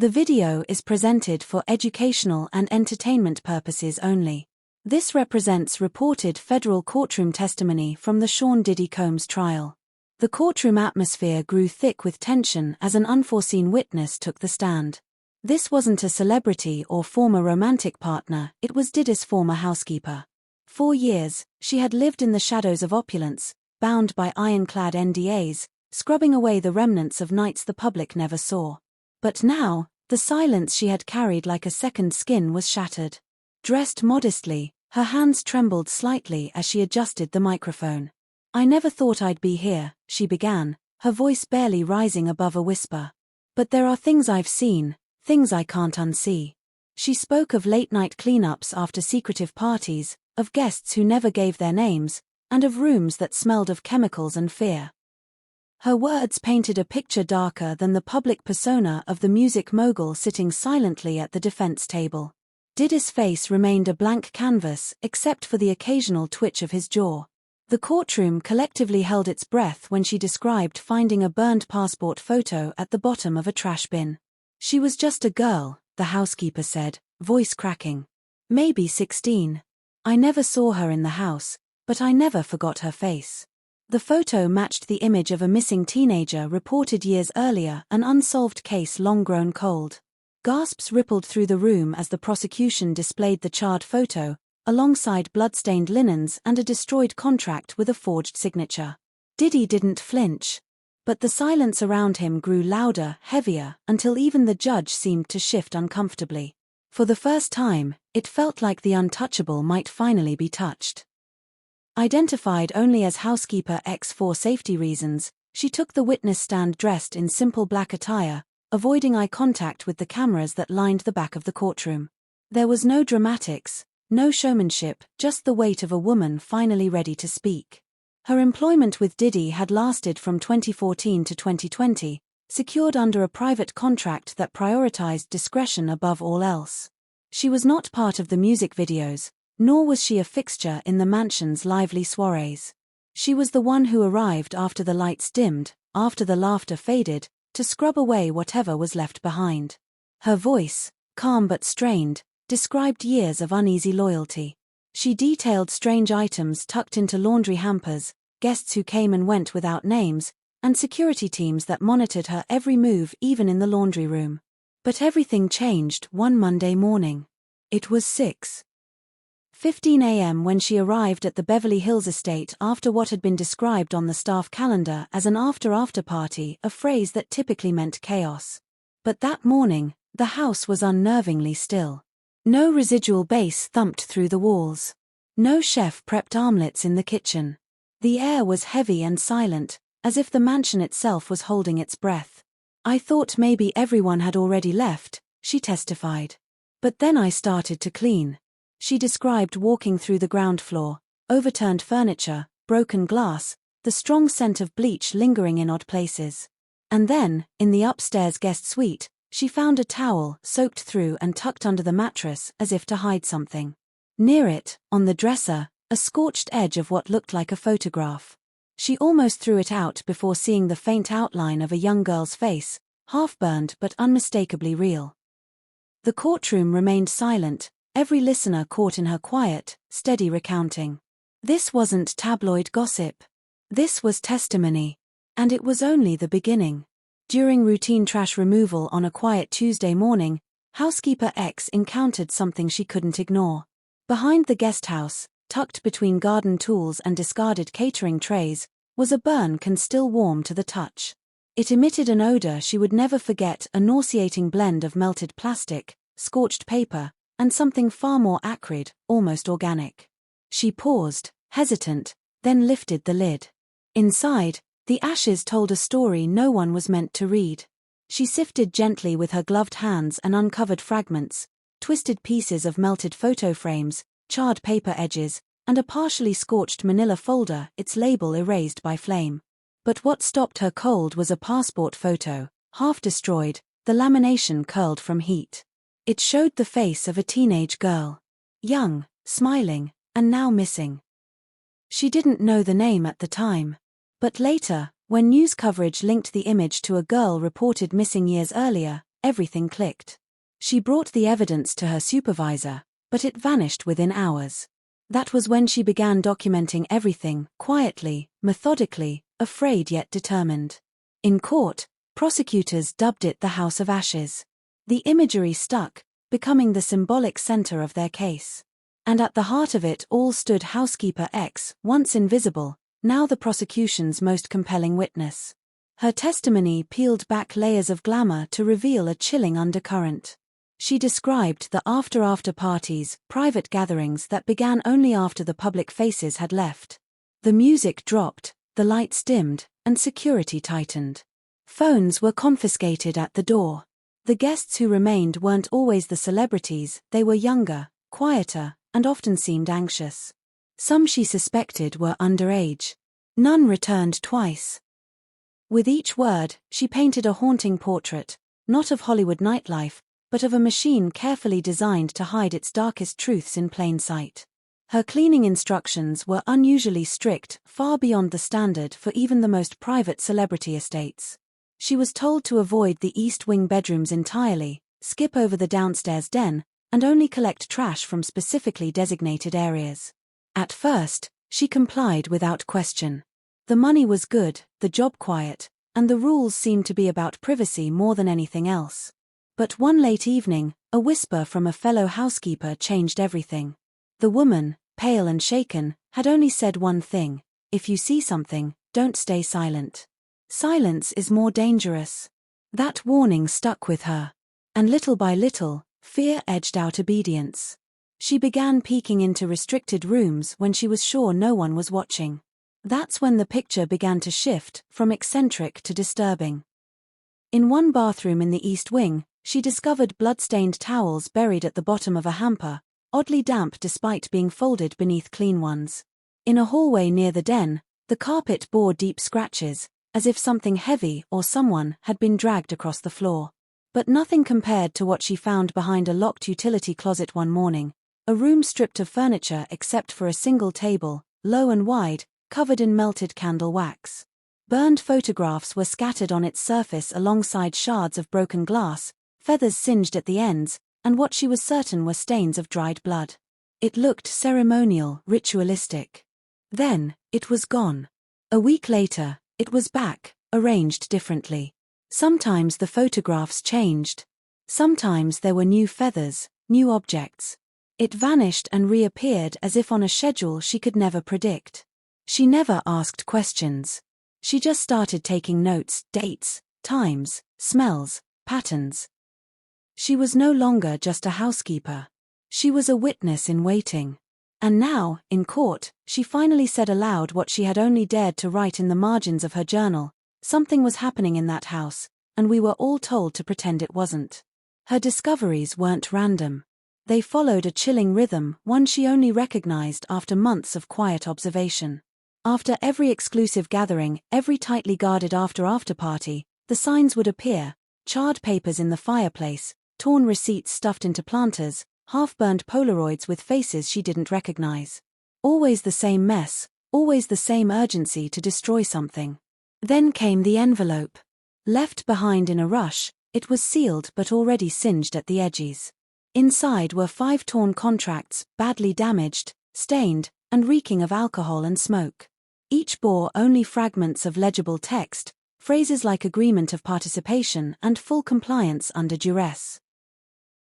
The video is presented for educational and entertainment purposes only. This represents reported federal courtroom testimony from the Sean Diddy Combs trial. The courtroom atmosphere grew thick with tension as an unforeseen witness took the stand. This wasn't a celebrity or former romantic partner, it was Diddy's former housekeeper. 4 years, she had lived in the shadows of opulence, bound by ironclad NDAs, scrubbing away the remnants of nights the public never saw. But now, the silence she had carried like a second skin was shattered. Dressed modestly, her hands trembled slightly as she adjusted the microphone. "I never thought I'd be here," she began, her voice barely rising above a whisper. "But there are things I've seen, things I can't unsee." She spoke of late-night cleanups after secretive parties, of guests who never gave their names, and of rooms that smelled of chemicals and fear. Her words painted a picture darker than the public persona of the music mogul sitting silently at the defense table. Diddy's face remained a blank canvas except for the occasional twitch of his jaw. The courtroom collectively held its breath when she described finding a burned passport photo at the bottom of a trash bin. "She was just a girl," the housekeeper said, voice cracking. "Maybe 16. I never saw her in the house, but I never forgot her face." The photo matched the image of a missing teenager reported years earlier, an unsolved case long grown cold. Gasps rippled through the room as the prosecution displayed the charred photo, alongside blood-stained linens and a destroyed contract with a forged signature. Diddy didn't flinch. But the silence around him grew louder, heavier, until even the judge seemed to shift uncomfortably. For the first time, it felt like the untouchable might finally be touched. Identified only as housekeeper X for safety reasons, she took the witness stand dressed in simple black attire, avoiding eye contact with the cameras that lined the back of the courtroom. There was no dramatics, no showmanship, just the weight of a woman finally ready to speak. Her employment with Diddy had lasted from 2014 to 2020, secured under a private contract that prioritized discretion above all else. She was not part of the music videos, nor was she a fixture in the mansion's lively soirees. She was the one who arrived after the lights dimmed, after the laughter faded, to scrub away whatever was left behind. Her voice, calm but strained, described years of uneasy loyalty. She detailed strange items tucked into laundry hampers, guests who came and went without names, and security teams that monitored her every move even in the laundry room. But everything changed one Monday morning. It was 6:15 a.m. when she arrived at the Beverly Hills estate after what had been described on the staff calendar as an after party, a phrase that typically meant chaos. But that morning, the house was unnervingly still. No residual bass thumped through the walls. No chef prepped omelets in the kitchen. The air was heavy and silent, as if the mansion itself was holding its breath. "I thought maybe everyone had already left," she testified. "But then I started to clean." She described walking through the ground floor, overturned furniture, broken glass, the strong scent of bleach lingering in odd places. And then, in the upstairs guest suite, she found a towel soaked through and tucked under the mattress as if to hide something. Near it, on the dresser, a scorched edge of what looked like a photograph. She almost threw it out before seeing the faint outline of a young girl's face, half-burned but unmistakably real. The courtroom remained silent, every listener caught in her quiet, steady recounting. This wasn't tabloid gossip. This was testimony. And it was only the beginning. During routine trash removal on a quiet Tuesday morning, housekeeper X encountered something she couldn't ignore. Behind the guest house, tucked between garden tools and discarded catering trays, was a burn can still warm to the touch. It emitted an odor she would never forget, a nauseating blend of melted plastic, scorched paper, and something far more acrid, almost organic. She paused, hesitant, then lifted the lid. Inside, the ashes told a story no one was meant to read. She sifted gently with her gloved hands and uncovered fragments, twisted pieces of melted photo frames, charred paper edges, and a partially scorched manila folder, its label erased by flame. But what stopped her cold was a passport photo, half destroyed, the lamination curled from heat. It showed the face of a teenage girl. Young, smiling, and now missing. She didn't know the name at the time. But later, when news coverage linked the image to a girl reported missing years earlier, everything clicked. She brought the evidence to her supervisor, but it vanished within hours. That was when she began documenting everything, quietly, methodically, afraid yet determined. In court, prosecutors dubbed it the House of Ashes. The imagery stuck, becoming the symbolic center of their case. And at the heart of it all stood housekeeper X, once invisible, now the prosecution's most compelling witness. Her testimony peeled back layers of glamour to reveal a chilling undercurrent. She described the after parties, private gatherings that began only after the public faces had left. The music dropped, the lights dimmed, and security tightened. Phones were confiscated at the door. The guests who remained weren't always the celebrities, they were younger, quieter, and often seemed anxious. Some she suspected were underage. None returned twice. With each word, she painted a haunting portrait, not of Hollywood nightlife, but of a machine carefully designed to hide its darkest truths in plain sight. Her cleaning instructions were unusually strict, far beyond the standard for even the most private celebrity estates. She was told to avoid the East Wing bedrooms entirely, skip over the downstairs den, and only collect trash from specifically designated areas. At first, she complied without question. The money was good, the job quiet, and the rules seemed to be about privacy more than anything else. But one late evening, a whisper from a fellow housekeeper changed everything. The woman, pale and shaken, had only said one thing: if you see something, don't stay silent. Silence is more dangerous. That warning stuck with her. And little by little, fear edged out obedience. She began peeking into restricted rooms when she was sure no one was watching. That's when the picture began to shift, from eccentric to disturbing. In one bathroom in the East Wing, she discovered blood-stained towels buried at the bottom of a hamper, oddly damp despite being folded beneath clean ones. In a hallway near the den, the carpet bore deep scratches, as if something heavy or someone had been dragged across the floor. But nothing compared to what she found behind a locked utility closet one morning, a room stripped of furniture except for a single table, low and wide, covered in melted candle wax. Burned photographs were scattered on its surface alongside shards of broken glass, feathers singed at the ends, and what she was certain were stains of dried blood. It looked ceremonial, ritualistic. Then, it was gone. A week later, it was back, arranged differently. Sometimes the photographs changed. Sometimes there were new feathers, new objects. It vanished and reappeared as if on a schedule she could never predict. She never asked questions. She just started taking notes, dates, times, smells, patterns. She was no longer just a housekeeper. She was a witness in waiting. And now, in court, she finally said aloud what she had only dared to write in the margins of her journal: something was happening in that house, and we were all told to pretend it wasn't. Her discoveries weren't random. They followed a chilling rhythm, one she only recognized after months of quiet observation. After every exclusive gathering, every tightly guarded after party, the signs would appear: charred papers in the fireplace, torn receipts stuffed into planters, half-burned Polaroids with faces she didn't recognize. Always the same mess, always the same urgency to destroy something. Then came the envelope. Left behind in a rush, it was sealed but already singed at the edges. Inside were 5 torn contracts, badly damaged, stained, and reeking of alcohol and smoke. Each bore only fragments of legible text, phrases like agreement of participation and full compliance under duress.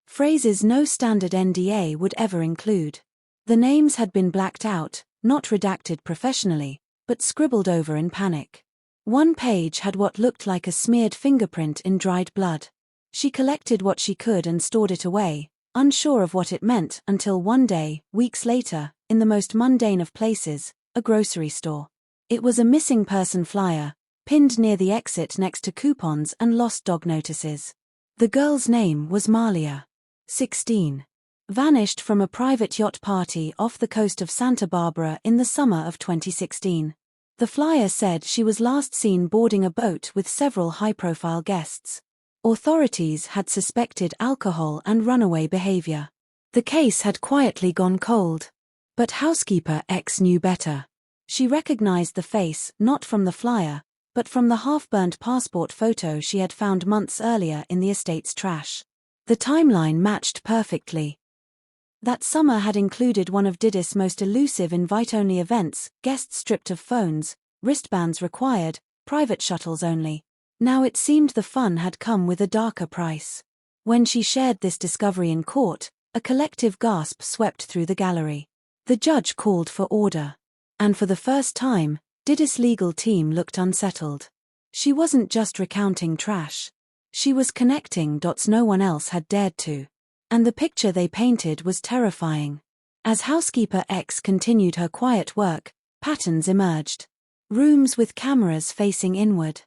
Phrases no standard NDA would ever include. The names had been blacked out, not redacted professionally, but scribbled over in panic. One page had what looked like a smeared fingerprint in dried blood. She collected what she could and stored it away, unsure of what it meant until one day, weeks later, in the most mundane of places, a grocery store. It was a missing person flyer, pinned near the exit next to coupons and lost dog notices. The girl's name was Malia. 16. Vanished from a private yacht party off the coast of Santa Barbara in the summer of 2016. The flyer said she was last seen boarding a boat with several high-profile guests. Authorities had suspected alcohol and runaway behavior. The case had quietly gone cold. But housekeeper X knew better. She recognized the face, not from the flyer, but from the half-burnt passport photo she had found months earlier in the estate's trash. The timeline matched perfectly. That summer had included one of Diddy's most elusive invite-only events, guests stripped of phones, wristbands required, private shuttles only. Now it seemed the fun had come with a darker price. When she shared this discovery in court, a collective gasp swept through the gallery. The judge called for order. And for the first time, Diddy's legal team looked unsettled. She wasn't just recounting trash. She was connecting dots no one else had dared to. And the picture they painted was terrifying. As housekeeper X continued her quiet work, patterns emerged. Rooms with cameras facing inward.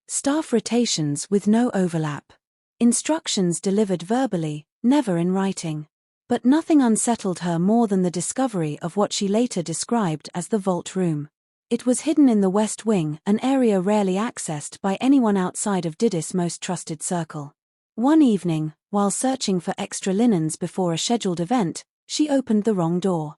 Staff rotations with no overlap. Instructions delivered verbally, never in writing. But nothing unsettled her more than the discovery of what she later described as the vault room. It was hidden in the West Wing, an area rarely accessed by anyone outside of Diddy's most trusted circle. One evening, while searching for extra linens before a scheduled event, she opened the wrong door.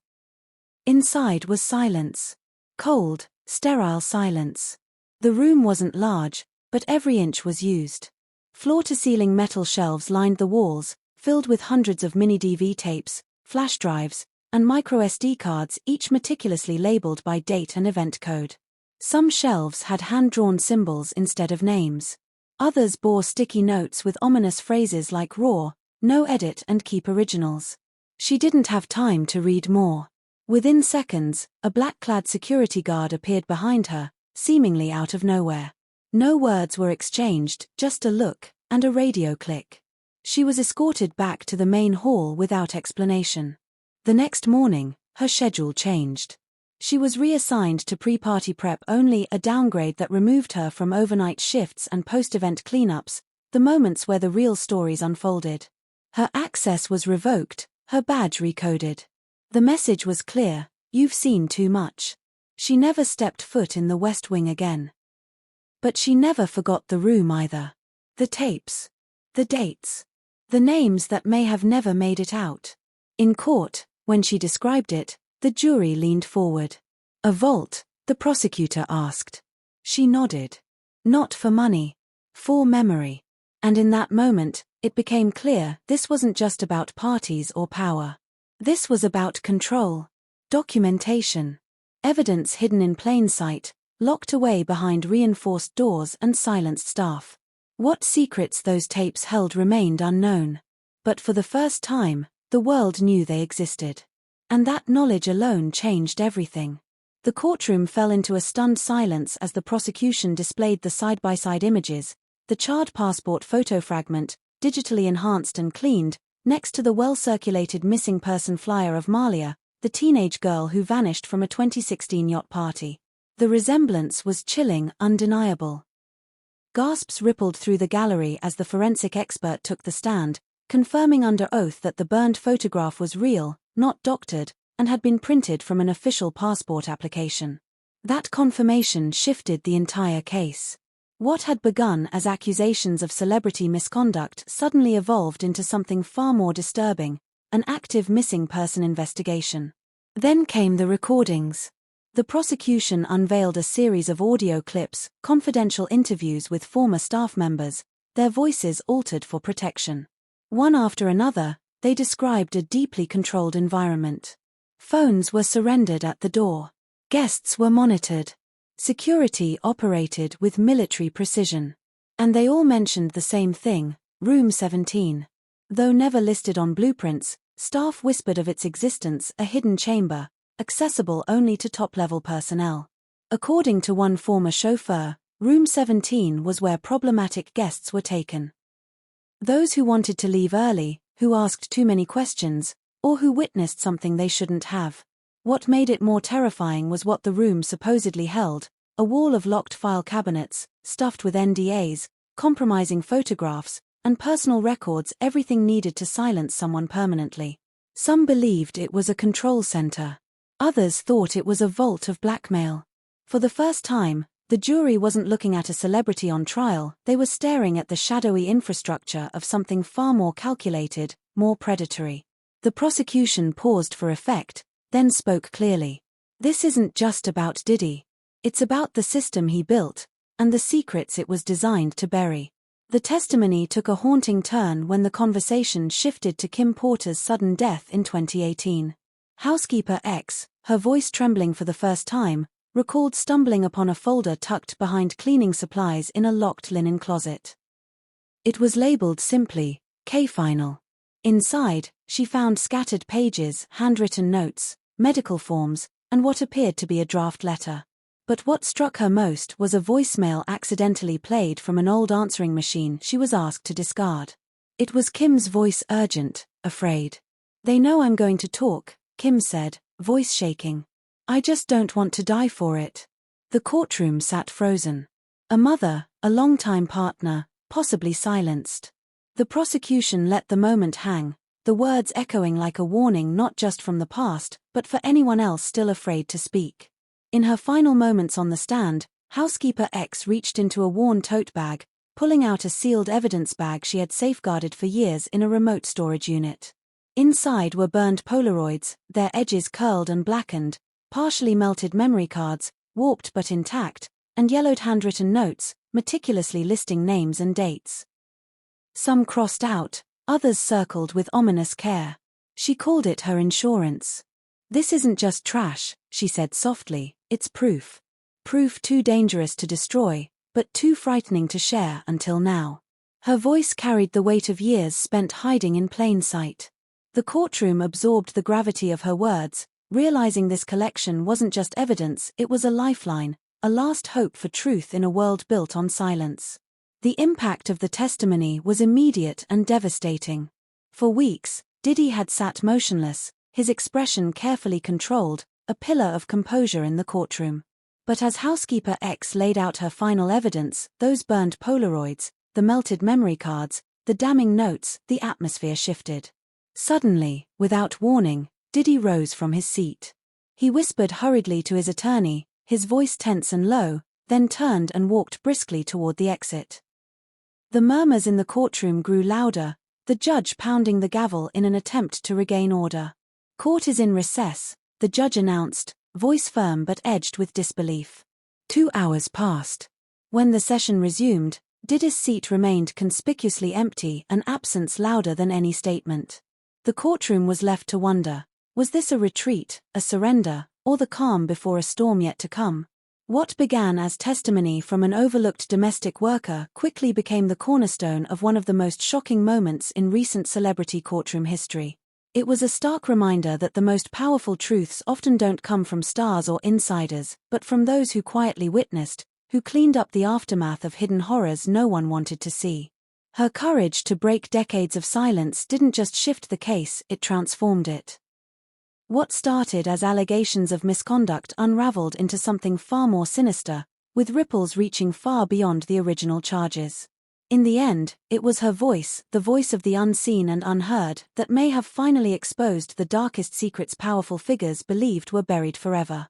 Inside was silence. Cold, sterile silence. The room wasn't large, but every inch was used. Floor-to-ceiling metal shelves lined the walls, filled with hundreds of mini-DV tapes, flash drives, and micro-SD cards, each meticulously labeled by date and event code. Some shelves had hand-drawn symbols instead of names. Others bore sticky notes with ominous phrases like raw, no edit and keep originals. She didn't have time to read more. Within seconds, a black-clad security guard appeared behind her, seemingly out of nowhere. No words were exchanged, just a look, and a radio click. She was escorted back to the main hall without explanation. The next morning, her schedule changed. She was reassigned to pre-party prep only, a downgrade that removed her from overnight shifts and post-event cleanups, the moments where the real stories unfolded. Her access was revoked, her badge recoded. The message was clear: you've seen too much. She never stepped foot in the West Wing again. But she never forgot the room either. The tapes. The dates. The names that may have never made it out. In court, when she described it, the jury leaned forward. A vault, the prosecutor asked. She nodded. Not for money. For memory. And in that moment, it became clear this wasn't just about parties or power. This was about control. Documentation. Evidence hidden in plain sight, locked away behind reinforced doors and silenced staff. What secrets those tapes held remained unknown. But for the first time, the world knew they existed. And that knowledge alone changed everything. The courtroom fell into a stunned silence as the prosecution displayed the side-by-side images, the charred passport photo fragment, digitally enhanced and cleaned, next to the well-circulated missing person flyer of Malia, the teenage girl who vanished from a 2016 yacht party. The resemblance was chilling, undeniable. Gasps rippled through the gallery as the forensic expert took the stand, confirming under oath that the burned photograph was real, not doctored, and had been printed from an official passport application. That confirmation shifted the entire case. What had begun as accusations of celebrity misconduct suddenly evolved into something far more disturbing, an active missing person investigation. Then came the recordings. The prosecution unveiled a series of audio clips, confidential interviews with former staff members, their voices altered for protection. One after another, they described a deeply controlled environment. Phones were surrendered at the door. Guests were monitored. Security operated with military precision. And they all mentioned the same thing: Room 17. Though never listed on blueprints, staff whispered of its existence, a hidden chamber, accessible only to top-level personnel. According to one former chauffeur, Room 17 was where problematic guests were taken. Those who wanted to leave early, who asked too many questions, or who witnessed something they shouldn't have. What made it more terrifying was what the room supposedly held: a wall of locked file cabinets, stuffed with NDAs, compromising photographs, and personal records, everything needed to silence someone permanently. Some believed it was a control center. Others thought it was a vault of blackmail. For the first time, the jury wasn't looking at a celebrity on trial, they were staring at the shadowy infrastructure of something far more calculated, more predatory. The prosecution paused for effect, then spoke clearly. This isn't just about Diddy. It's about the system he built, and the secrets it was designed to bury. The testimony took a haunting turn when the conversation shifted to Kim Porter's sudden death in 2018. Housekeeper X, her voice trembling for the first time, recalled stumbling upon a folder tucked behind cleaning supplies in a locked linen closet. It was labeled simply, K-Final. Inside, she found scattered pages, handwritten notes, medical forms, and what appeared to be a draft letter. But what struck her most was a voicemail accidentally played from an old answering machine she was asked to discard. It was Kim's voice, urgent, afraid. "They know I'm going to talk," Kim said, voice shaking. "I just don't want to die for it." The courtroom sat frozen. A mother, a longtime partner, possibly silenced. The prosecution let the moment hang, the words echoing like a warning not just from the past, but for anyone else still afraid to speak. In her final moments on the stand, Housekeeper X reached into a worn tote bag, pulling out a sealed evidence bag she had safeguarded for years in a remote storage unit. Inside were burned Polaroids, their edges curled and blackened, partially melted memory cards, warped but intact, and yellowed handwritten notes, meticulously listing names and dates. Some crossed out, others circled with ominous care. She called it her insurance. "This isn't just trash," she said softly, "it's proof. Proof too dangerous to destroy, but too frightening to share until now." Her voice carried the weight of years spent hiding in plain sight. The courtroom absorbed the gravity of her words, realizing this collection wasn't just evidence, it was a lifeline, a last hope for truth in a world built on silence. The impact of the testimony was immediate and devastating. For weeks, Diddy had sat motionless, his expression carefully controlled, a pillar of composure in the courtroom. But as Housekeeper X laid out her final evidence, those burned Polaroids, the melted memory cards, the damning notes, the atmosphere shifted. Suddenly, without warning, Diddy rose from his seat. He whispered hurriedly to his attorney, his voice tense and low, then turned and walked briskly toward the exit. The murmurs in the courtroom grew louder, the judge pounding the gavel in an attempt to regain order. "Court is in recess," the judge announced, voice firm but edged with disbelief. 2 hours passed. When the session resumed, Diddy's seat remained conspicuously empty, an absence louder than any statement. The courtroom was left to wonder, was this a retreat, a surrender, or the calm before a storm yet to come? What began as testimony from an overlooked domestic worker quickly became the cornerstone of one of the most shocking moments in recent celebrity courtroom history. It was a stark reminder that the most powerful truths often don't come from stars or insiders, but from those who quietly witnessed, who cleaned up the aftermath of hidden horrors no one wanted to see. Her courage to break decades of silence didn't just shift the case, it transformed it. What started as allegations of misconduct unraveled into something far more sinister, with ripples reaching far beyond the original charges. In the end, it was her voice, the voice of the unseen and unheard, that may have finally exposed the darkest secrets powerful figures believed were buried forever.